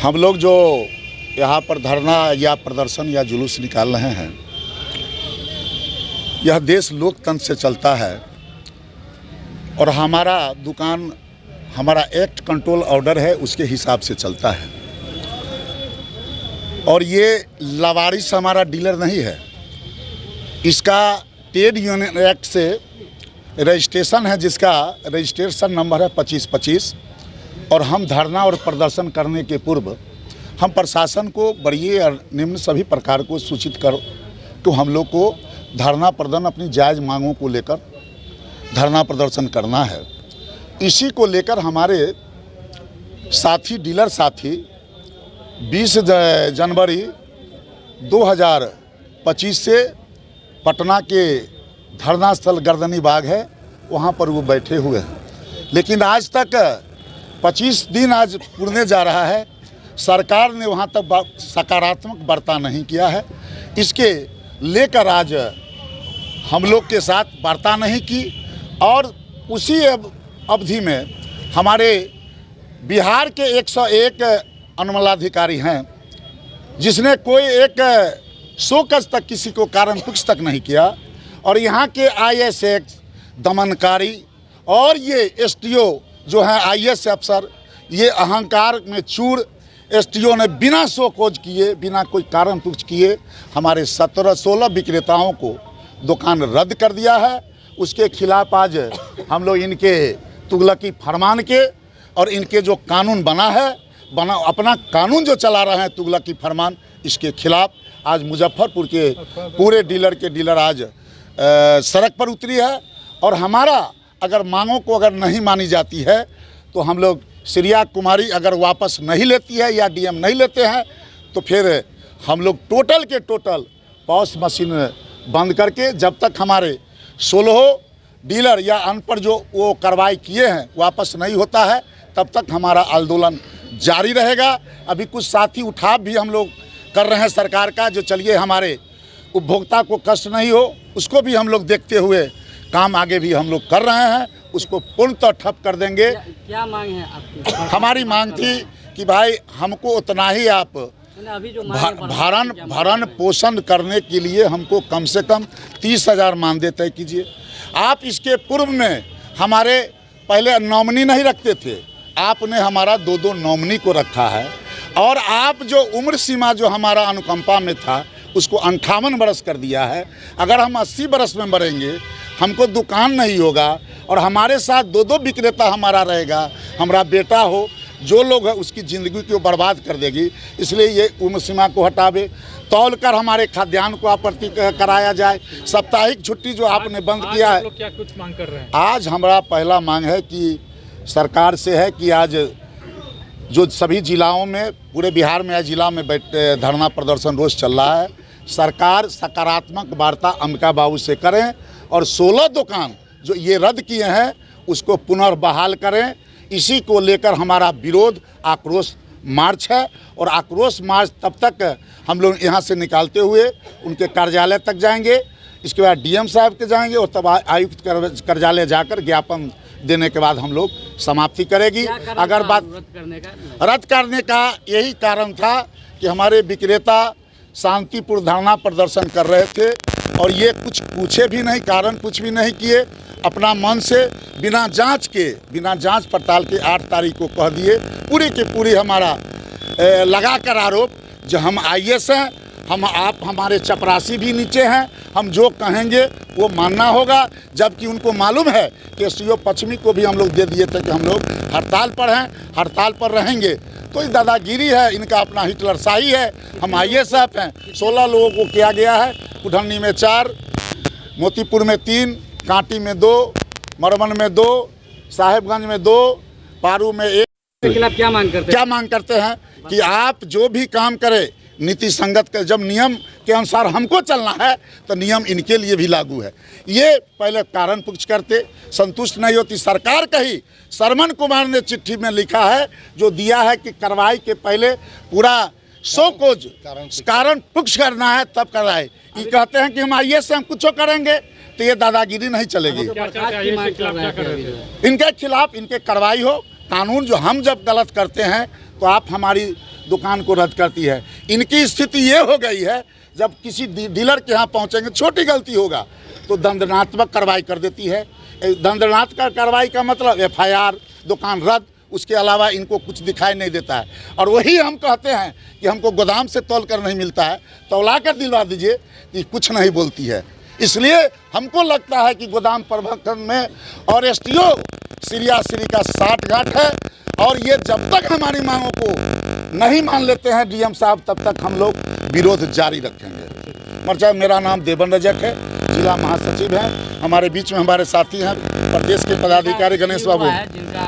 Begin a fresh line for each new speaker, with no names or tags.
हम लोग जो यहाँ पर धरना या प्रदर्शन या जुलूस निकाल रहे हैं, यह देश लोकतंत्र से चलता है और हमारा दुकान, हमारा एक्ट कंट्रोल ऑर्डर है, उसके हिसाब से चलता है। और ये लावारिस हमारा डीलर नहीं है, इसका ट्रेड यूनियन एक्ट से रजिस्ट्रेशन है, जिसका रजिस्ट्रेशन नंबर है 2525। और हम धरना और प्रदर्शन करने के पूर्व हम प्रशासन को बड़ी और निम्न सभी प्रकार को सूचित कर तो हम लोग को धरना प्रदर्शन अपनी जायज़ मांगों को लेकर धरना प्रदर्शन करना है। इसी को लेकर हमारे साथी डीलर साथी 20 जनवरी 2025 से पटना के धरना स्थल गर्दनी बाग है, वहाँ पर वो बैठे हुए हैं। लेकिन आज तक 25 दिन आज पूरने जा रहा है, सरकार ने वहाँ तक सकारात्मक वार्ता नहीं किया है। इसके लेकर आज हम लोग के साथ वार्ता नहीं की और उसी अवधि में हमारे बिहार के 101 अनुमंडलाधिकारी हैं, जिसने कोई एक शोकज तक किसी को कारण पुछ तक नहीं किया। और यहाँ के ISX दमनकारी और ये STO जो हैं IS अफसर, ये अहंकार में चूर STO ने बिना शोकोज किए, बिना कोई कारण पुछ किए हमारे 17-16 विक्रेताओं को दुकान रद्द कर दिया है। उसके खिलाफ आज हम लोग इनके तुगलकी फरमान के और इनके जो कानून अपना कानून जो चला रहे हैं तुगलकी फरमान, इसके खिलाफ आज मुजफ्फरपुर के पूरे डीलर आज सड़क पर उतरी है। और हमारा अगर मांगों को अगर नहीं मानी जाती है तो हम लोग श्रिया कुमारी अगर वापस नहीं लेती है या DM नहीं लेते हैं तो फिर हम लोग टोटल के टोटल पॉस मशीन बंद करके जब तक हमारे 16 डीलर या अनपढ़ जो वो कार्रवाई किए हैं वापस नहीं होता है, तब तक हमारा आंदोलन जारी रहेगा। अभी कुछ साथी उठाव भी हम लोग कर रहे हैं सरकार का, जो चलिए हमारे उपभोक्ता को कष्ट नहीं हो, उसको भी हम लोग देखते हुए काम आगे भी हम लोग कर रहे हैं, उसको पूर्णतः ठप कर देंगे।
क्या मांग है आपकी?
हमारी मांग थी कि भाई हमको उतना ही आप भरण पोषण करने के लिए हमको कम से कम 30,000 मानदेय तय कीजिए। आप इसके पूर्व में हमारे पहले नॉमिनी नहीं रखते थे, आपने हमारा 2-2 नॉमिनी को रखा है। और आप जो उम्र सीमा जो हमारा अनुकंपा में था उसको 58 बरस कर दिया है। अगर हम 80 बरस में मरेंगे, हमको दुकान नहीं होगा और हमारे साथ 2-2 विक्रेता हमारा रहेगा, हमारा बेटा हो, जो लोग है उसकी ज़िंदगी को बर्बाद कर देगी। इसलिए ये उम्र सीमा को हटावे, तौल कर हमारे खाद्यान्न को आपूर्ति कराया जाए। साप्ताहिक छुट्टी जो आपने बंद किया है,
क्या कुछ मांग कर रहे हैं?
आज हमारा पहला मांग है कि सरकार से है कि आज जो सभी जिलाओं में, पूरे बिहार में जिला में धरना प्रदर्शन रोज चल रहा है, सरकार सकारात्मक वार्ता अंबिका बाबू से करें और 16 दुकान जो ये रद्द किए हैं उसको पुनर्बहाल करें। इसी को लेकर हमारा विरोध आक्रोश मार्च है और आक्रोश मार्च तब तक हम लोग यहाँ से निकालते हुए उनके कार्यालय तक जाएंगे, इसके बाद DM साहब के जाएंगे और तब आयुक्त कार्यालय जाकर ज्ञापन देने के बाद हम लोग समाप्ति करेगी। अगर बात रद्द करने का यही कारण था कि हमारे विक्रेता शांतिपूर्ण धरना प्रदर्शन कर रहे थे और ये कुछ पूछे भी नहीं, कारण कुछ भी नहीं किए, अपना मन से बिना जांच पड़ताल के 8 तारीख को कह दिए। पूरी की पूरी हमारा लगा कर आरोप जो हम IS हैं, आप हमारे चपरासी भी नीचे हैं, हम जो कहेंगे वो मानना होगा। जबकि उनको मालूम है कि STO पश्चिमी को भी हम लोग दे दिए थे कि हम लोग हड़ताल पर हैं, हड़ताल पर रहेंगे। तो ये दादागिरी है, इनका अपना हिटलरशाही है। हम ISF हैं। 16 लोगों को किया गया है, कुढ़नी में 4, मोतीपुर में 3, कांटी में 2, मरवन में 2, साहेबगंज में 2, पारू में 1।
क्या मांग करते हैं
कि आप जो भी काम करें नीति संगत के, जब नियम के अनुसार हमको चलना है तो नियम इनके लिए भी लागू है। ये पहले कारण पुछ करते, संतुष्ट नहीं होती सरकार। कही सरमन कुमार ने चिट्ठी में लिखा है, जो दिया है कि कार्रवाई के पहले पूरा शोकोज कारण पुछ करना है तब कराए। ये कहते हैं कि हम IS से हम कुछ करेंगे, तो ये दादागिरी नहीं चलेगी। इनके खिलाफ इनके कार्रवाई हो। कानून जो हम जब गलत करते हैं तो आप हमारी दुकान को रद्द करती है। इनकी स्थिति ये हो गई है, जब किसी डीलर के यहाँ पहुँचेंगे, छोटी गलती होगा तो दंडात्मक कार्रवाई कर देती है। दंडात्मक कार्रवाई का मतलब FIR, दुकान रद्द, उसके अलावा इनको कुछ दिखाई नहीं देता है। और वही हम कहते हैं कि हमको गोदाम से तौल कर नहीं मिलता है, तौला कर दिलवा दीजिए, कि कुछ नहीं बोलती है। इसलिए हमको लगता है कि गोदाम प्रबंधन में और STO श्री का 60 गांठ है। और ये जब तक हमारी मांगों को नहीं मान लेते हैं DM साहब, तब तक हम लोग विरोध जारी रखेंगे। मर्चा, मेरा नाम देवन रजक है, जिला महासचिव हैं। हमारे बीच में हमारे साथी हैं प्रदेश के पदाधिकारी गणेश बाबू।
जिनका